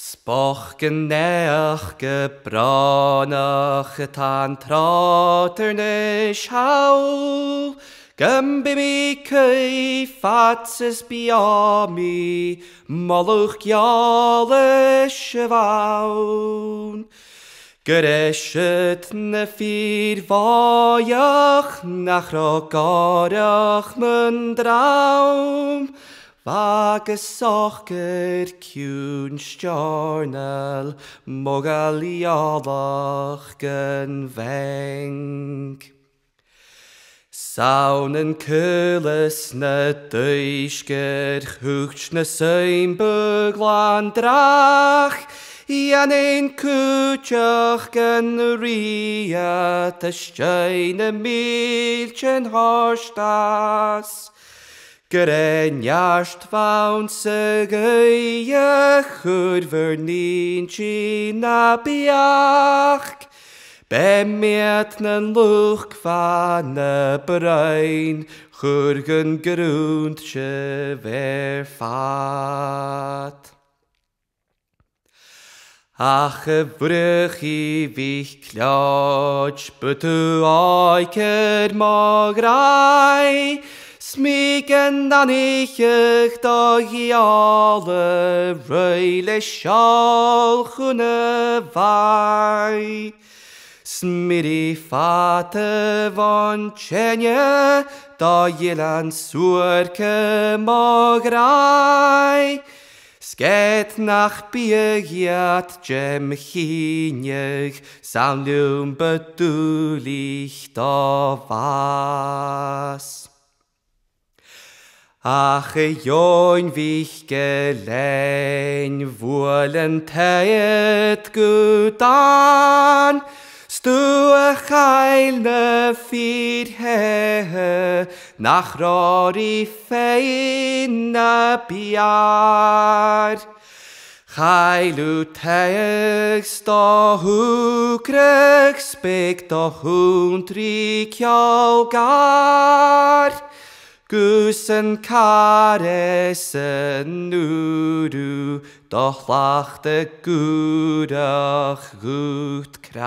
Spoch gebranach tan troterne schaul, Gymbi mi cei fatsys biami, Molwch giale syfawn. Gereset na fyr faiach, nach rogarach myn draum, Vag socher cwn stjarnel, mogal ialach gen veng. Saunen kules na duisker, hucht na sein buglan drach, Ian een kutjach gen ria, te steine milchen harstas. Grenjast vaun se geie churver ninchi na biach. Bemiet nen luch van na brein, churgen gerunt se verfat. Ach, brug I vich klotsch, betu aiker magrai, Smigen dan ich da alle reile schal chune vai. Smiri fate van chenje, da jelan surke magrai. Sket nach biegiat jem chinig, saunlum bedulich da was. Ach, join wich gelein, wollen teet gutan, stu heilne vier hehe, nach rori feine biar. Heilu teeks da hukrek, spek da hundrik jalgar, Gusen karesen nuru, doch lachte gudach gut krai.